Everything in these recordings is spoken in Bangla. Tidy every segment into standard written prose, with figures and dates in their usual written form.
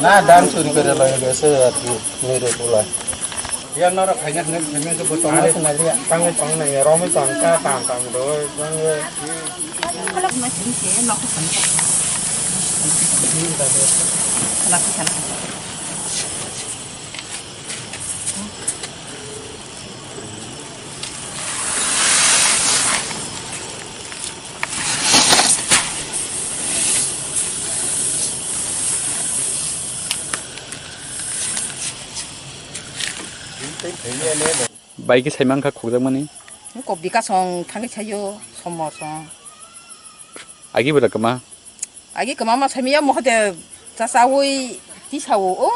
Nah, dan suri kerja lagi biasa hati miru pula. Ya nara kayaknya sebenarnya itu betul ada sengaja tangan tangan ya romi tangka tang doa tangan. Kalau masih sih, nak kan. Nak kan. Baik cái mang khắc khổ mani. Có bị cái song thằng cái chayo song song. Agi berapa kemah? Agi kemana saya mau ada sasawui di sawo,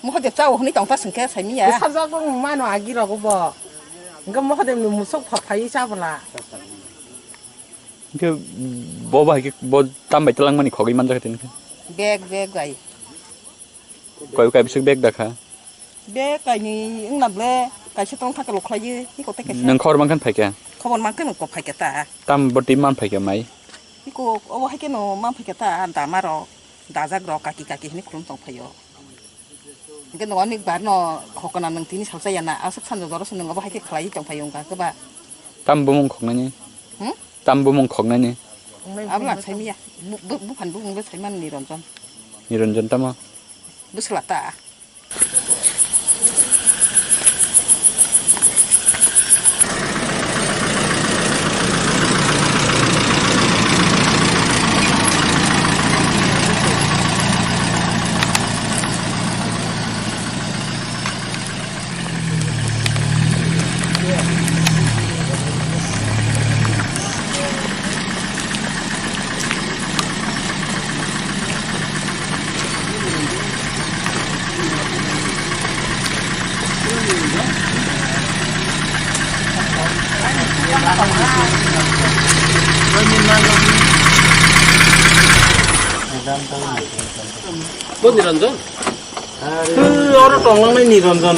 mau ada sawo ni tong tas sengke saya. Saja kau mana agi ragu ba, enggak mau ada musuk papai siapa lah. Cái bố bài cái bố tam bảy telang mani khó cái man ra cái Beg gay. Cái sức bag dah kah? Beg gay ni enggak boleh. Cái số tông thắc cái lục khai như cái cô tách cái. Nâng khó mang kan phải kìa. Khó bọn mang cái nó có phải cái ta. Tam bố tim man phải kìa mấy. Cái cô ô hay cái nó mang phải cái ta ăn đá mà rồi, đá rác rồi kaki này cũng tông phải yo. Cái nó này bán nó khó cái nào nâng tí ní sao say na, áo sắc xanh rồi đó xong nó hay cái khai tông phải用cái ba. Tam bố mong khó này. Tam bố mong khó này. Áo là say mi à, bút hành bút với say man Niranjan. Niranjan tam à? Bút selata. Bố Niranjan? Orang tolong nih Niranjan.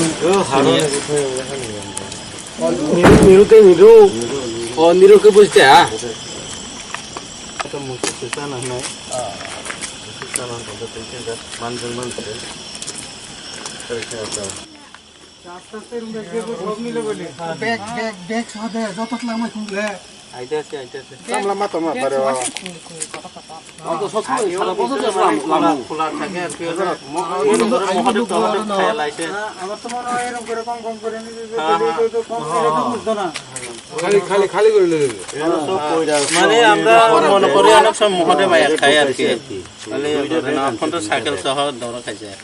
Niru ke niru. Oh niru ke bos ya? Kita mungkin kita nak naik. Kita nak pada tempat dah manjung. Terus Bag sahaja. Jatuh lama tunggu. Aida sih. Kamu lama tu mah pada. Aku sosok salah bosok je lama. Pulang cakap kerja. Ini mau ada khayal aja. Amat tu mana orang kong kore ni itu kong kore tu na. Khali kore le. মানে আমরা মনে করি অনেক সময় মহলে ভাই খাই আর কি তাহলে এখন তো সাইকেল সহ দৌড় খাই যায়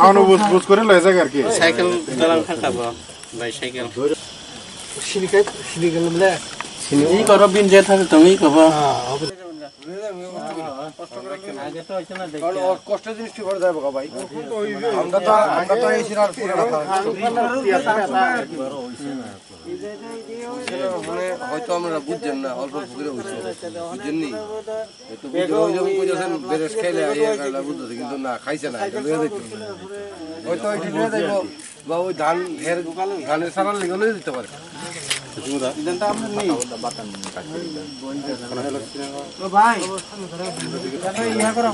খাওয়ানো বুঝ করে লয়ে যায় আর কি সাইকেল চালান খাবো ভাই সাইকেল সিনিকাল বলে এই করো বিন যে থাকে তুমি কব কষ্ট জিনিসটি করে যাবো ভাই আমরা তো এই সিনার পুরো হয়তো আমরা বুঝছেন না অল্প করে বুঝছেননি বেরেস খাইলে বুঝতে কিন্তু না খাইছে না হয়তো এটি নিয়ে যাইব বা ওই ধানের সারার লেগে দিতে পারে ভাই ইয়া করো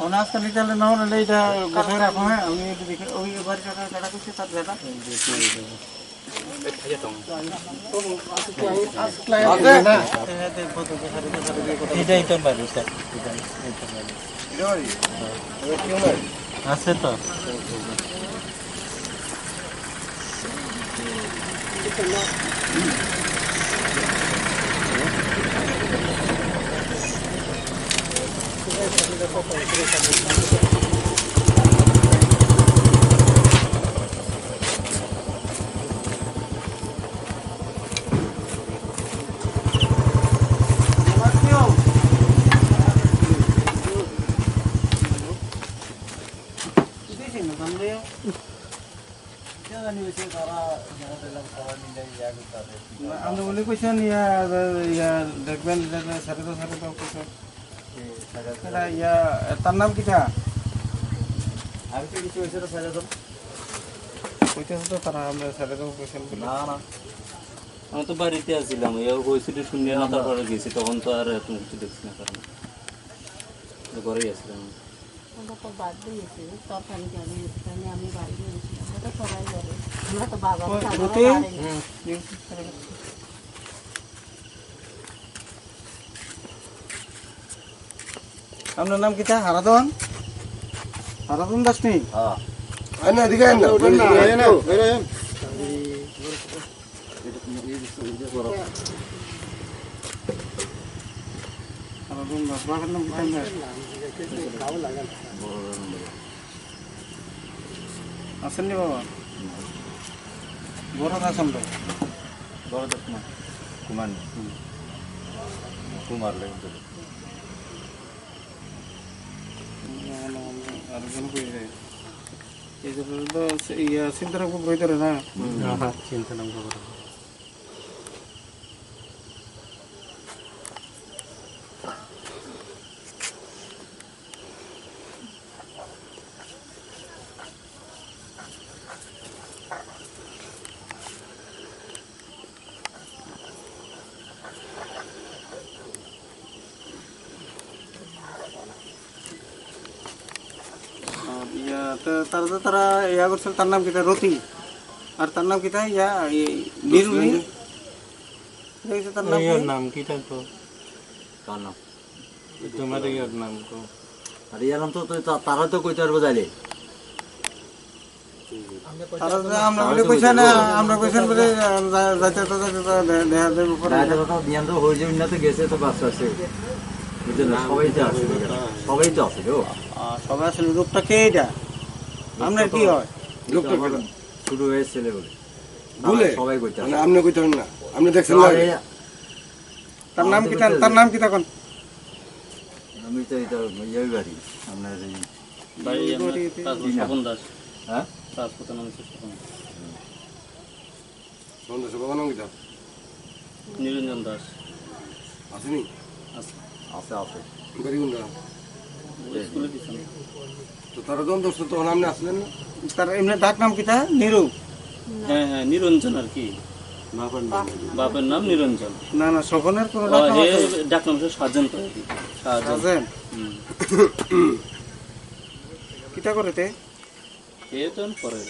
অনাস লিটালে নাও না এইটা বসায় রাখো হ্যাঁ আমি দেখে ওই বাড়ি কাটা করছি তার দাদা এটাই তো বাড়ি স্যার আছে তো আমরা বলে কইছেন দেখবেন সাড়ে দশ কইছেন ইয়া তার নাম কিটা আমি তো কিছু হয়েছে তো সাজা কইতেছে তো তারা আমরা সাড়ে দশ কইছেন না না আমি তো বাড়িতে আছিলাম এও কইছিলি শুনিয়ে না তারপরে গেছি তখন তো আর এত কিছু দেখছি না কারণ ঘরেই আসছিলাম আমরা তো বাদ দিয়েছি তরকারি জানি আমি বাড়ি গিয়েছি আমরা তো সবাই যাবে আমরা তো বাবা আপনার নাম কিটা হারাদন হারাদন দাস নি আইনা এদিকে আইনা হারাদন দাস বাবার নাম কিটা আছেন নি বাবা বড় দাস আমরা বড় দাস না কুমার কুমার লাগে আরেকজন কই যায় এই যে তো ইয়া চিন্তা খুব রইতরে না চিন্তা নাম খবর ইয়া তারা ইয়া করছিল তার নাম কিটা রতি আর তার নাম কিটা ইয়া নিরু নি দেখছে তার নাম ইয়ার নাম কি তো কার নাম তোমার ইয়ার নাম তো আর ইয়ার নাম তো তারা তো কইতে পারবো যাইলে তারা আমরা বলে কইছে না আমরা কইছেন বলে যাইতে তো দেখা দেব পরে রাতে কথা নিয়ম তো হয়ে যাবে না তো গেছে তো বাচ্চা আছে বুঝলেন না সবাই তো আছে গো সবাই আসলে রূপটা কে এটা আমরা কি হয় লোকটা শুরু হয়েছিল বলে বলে সবাই কইতে মানে আপনি কইতেন না আপনি দেখছেন না তার নাম কি তখন আমি তো এটা ইয়ে বাড়ি আপনার এই ভাই আমার স্বপন দাস হ্যাঁ রাজপুত নাম স্বপন সন্দেশ বাগানো কিটা নিরঞ্জন দাস আসেনি আছে আছে আছে বাড়ি কোনটা স্কুলে দিছেন তো তারা যখন দোস্ত তখন আপনি আসলেন না তার এমনি ডাক নাম কিটা নিরু হ্যাঁ হ্যাঁ নিরঞ্জন আর কি বাপের নাম নিরঞ্জন না না স্বপনের কোনো ডাক নাম আছে ডাক নাম সাজন তো আর কি সাজন আছেন কিটা করেতে এ তো পরে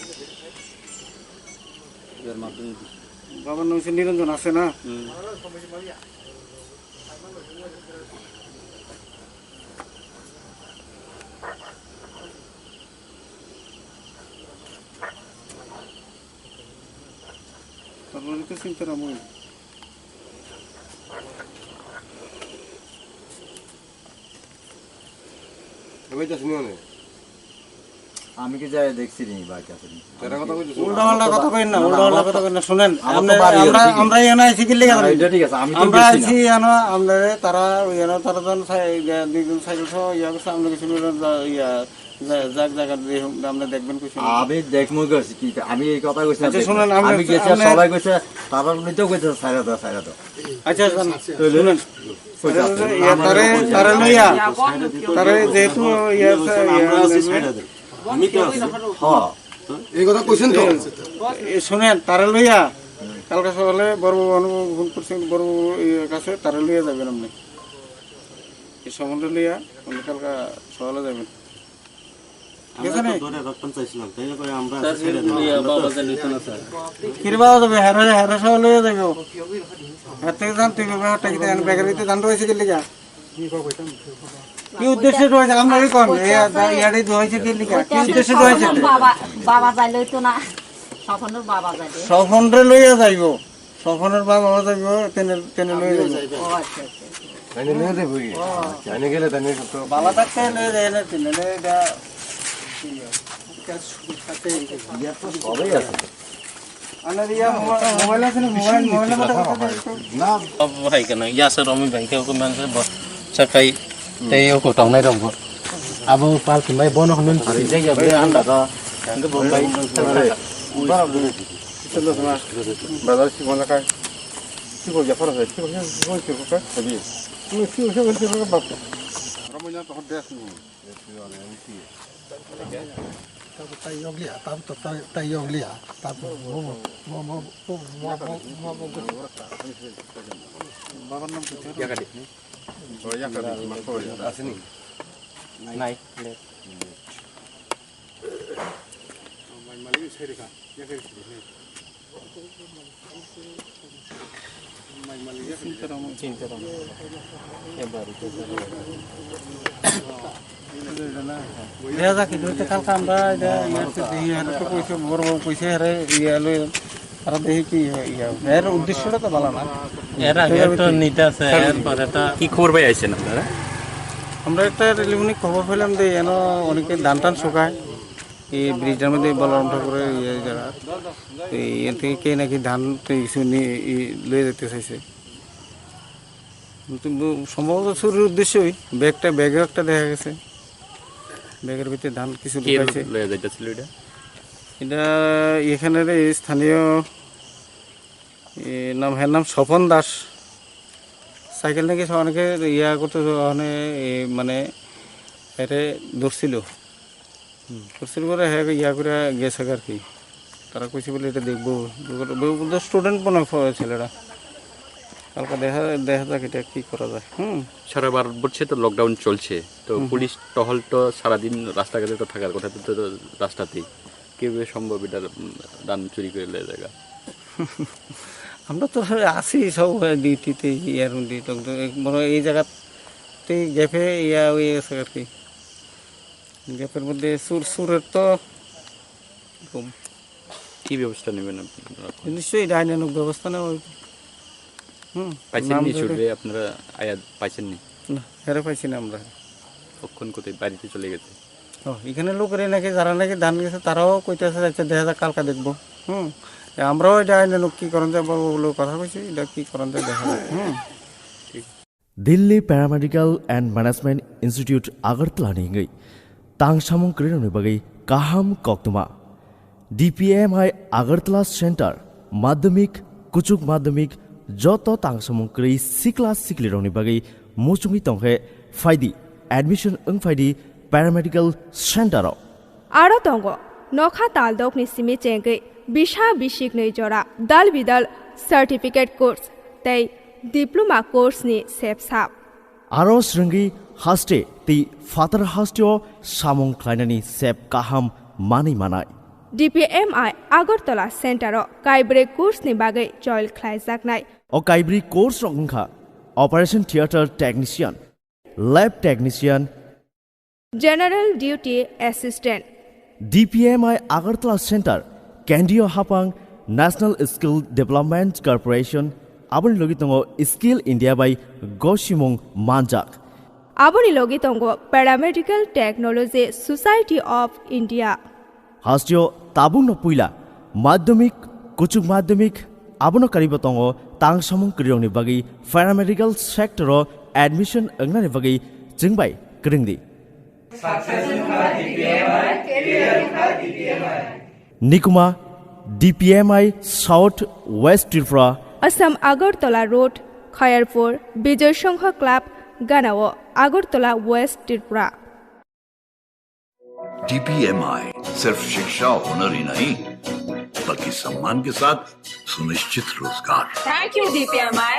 এর মাধ্যমে বাবার নাম হচ্ছে নিরঞ্জন আছে না তারপরে তো চিন্তা রামই ওইটা শুনি অনেক আমি কি যাই দেখছি নি বাকি আছে তারা কথা কইতেছে উল্টা কথা কইন না উল্টা কথা কইন না শুনেন আমরা এনে আইছি কি লাগা এটা ঠিক আছে আমি তো আমরা গেছি আইছি এনো আমরা তারা তারা জন দুইজন সাইকেল সহ ইয়া করছে আমরা কিছু ইয়া জায়গা দিয়ে আমরা দেখবেন কিছু আমি দেখমু গেছি কি আমি এই কথা কইছি আচ্ছা শুনেন আমি গেছি সবাই কইছে তারা নিতেও কইছে সাইরা দাও আচ্ছা শুনেন তারে লইয়া তারে যেহেতু আমি তো হ্যাঁ এই কথা কইছেন তো শুনেন তারে লইয়া কালকে সকালে বড়বাবু ফোন করছেন বড়বাবু কাছে তারে লইয়া যাবেন আপনি এই সম্বন্ধে লইয়া আপনি কালকে সকালে যাবেন কিরবা যাবে হেরা সহ লইয়া যাবে হের থেকে যান তুই ব্যাপারটা কি বেকারিতে জানতে হয়েছে কি লিগা কি উদ্দেশ্যে রয়েছে আপনার কোন ইয়াড়ি হয়েছে কি লিগা কি উদ্দেশ্যে রয়েছে বাবা যাইলে তো না স্বপনের বাবা যাইলে সফনরে লইয়া যাইব সফনের বাবা যাইব তেনে লইয়া যাইব ও আচ্ছা তাইলে নিয়ে যাবো তাইলে গেলে তাইলে তো বাবা থাকতে লইয়া যায় না তেনে এটা সবাই আছে আনার ইয়া মোবাইল আছে না মোবাইল না ভাই কেন ইয়া সে রমি ভাই কেউ কোন সরকারি এই ও কোটাও নাই রঙ্গ আবো পাল কি ভাই বন হনুন জায়গা বে আন্ডা কিন্তু বোম্বাই বাজার কি মনে কাজ কি বল জাফর আছে কি বল কি কাজ সবই তুমি কি বলছো বাপ রমজান তো দেশ নি তাই ইংলিয়া তাই ইংলিয়া তারপর বাবার নাম কি ইয়াকাদি ইয়াকাদি মাকো আসেনি নাই মালিক ছেড়েকা ইয়াকাদি চিন্তারাম এবারে দেখা যাক কিন্তু কালকে আমরা এটা ইয়াতে দেখি আর তো কইছে বড় বড় কইছে আরে ইয়ালে আর দেখি কি ইয়া এর উদ্দেশ্যটা তো ভালো না এর আগে তো নিতে আছে এরপরে তো কি খবর পাই আইছেন আপনারা আমরা একটা টেলিফোনিক খবর পেলাম যে এন অনেকে ধান টান শুকায় এই ব্রিজটার মধ্যে বলরাম ঠাকুরের ইয়ে জায়গা এই এর থেকে কে নাকি ধান কিছু নিয়ে লয়ে যেতে চাইছে কিন্তু সম্ভবত চুরির উদ্দেশ্যই ব্যাগে একটা দেখা গেছে ব্যাগের ভিতরে ধান কিছু কে ঢুকাইছে লয়ে যাইতাছিল এটা এটা এখানের এই স্থানীয় নাম হ্যাঁ নাম স্বপন দাস সাইকেল নাকি অনেকে ইয়া করতে ওখানে মানে এরে ধরছিল পরে হ্যাঁ ইয়া করে গেছে আর কি তারা কইছে বলে এটা দেখবো স্টুডেন্ট মনে হয় ছেলেরা কালকে দেখা যাক এটা কি করা যায় সারা ভারতবর্ষে তো লকডাউন চলছে তো পুলিশ টহল তো সারাদিন রাস্তাঘাটে তো থাকার কথা তো রাস্তাতেই কিভাবে সম্ভব এটা ধান চুরি করে লেগে জায়গা আমরা তো আছি সব ডিউটিতে ইয়ার মনে এই জায়গাতে গ্যাপে ইয়া হয়ে গেছে আর কি গ্যাপের মধ্যে সুরের তো কি ব্যবস্থা নেবেন আপনারা নিশ্চয়ই এটা আইনানুক ব্যবস্থা নেওয়া হইবে পাইছেন নি ছুটবে আপনারা আয়াত পাইছেন নি না হেরে পাইছি না আমরা কখন কোথায় বাড়িতে চলে গেছে এখানে লোকের নাকি যারা নাকি ধান গেছে তারাও কইতেছে আচ্ছা দেখা যাক কালকা দেখবো আমরাও এটা আইনানুক কি করেন যায় বলবো বলে কথা কইছি এটা কি করেন যায় দেখা যাক Delhi paramedical and management institute Agartala निंगै तांगसामुं क्रीडनि बगै काहाम कक्तुमा DPMI आगरतला सेंटर माध्यमिक कुचुक माध्यमिक जत तांगसामुं क्री सिक्ला सिक्लिरनि बगै मुचुंगि तंखे फाइदि एडमिशन फाइदि पैरामेडिकल सेंटर आरो तंगो नखा तालदकनि सिमि चेंगै बिशा बिशिक नै जरा दाल बिदाल सर्टिफिकेट कोर्स तै डिप्लोमा कोर्स नि सेपसाप आरो श्रृंगी हास्टे ति फातर हास्टेओ सामुं ख्लाइनानि सेप काहाम मानै मानाय DPMI आगरतला सेंटर काइब्रे कोर्स नि बागै जयल ख्लाइजाकनाय ओ काइब्री कोर्स रंखा operation theatre technician lab technician general duty assistant DPMI Agartala centre केंद्रीय हापांग नेशनल स्किल डेवलपमेंट कॉर्पोरेशन आबनि लगी तंगो स्किल इंडिया बाय गोशिमुंग मानजाक आबनि लगी तंगो paramedical technology society of India हास्टियो ताबुंग न पुइला माध्यमिक कुचुक माध्यमिक आबनो करिब तंगो तांगसामुं क्रियोंनि बागै पैरामेडिकल सेक्टर एडमिशन अंगनानि बागै चिंबाय क्रिंगदि निकुमा DPMI south west Tripura Assam Agartala road Khayerpur Vijay Sangha club गानाओ आगरतला वेस्ट त्रिपुरा DPMI सिर्फ शिक्षा और हुनर ही नहीं बल्कि सम्मान के साथ सुनिश्चित रोजगार। Thank you DPMI।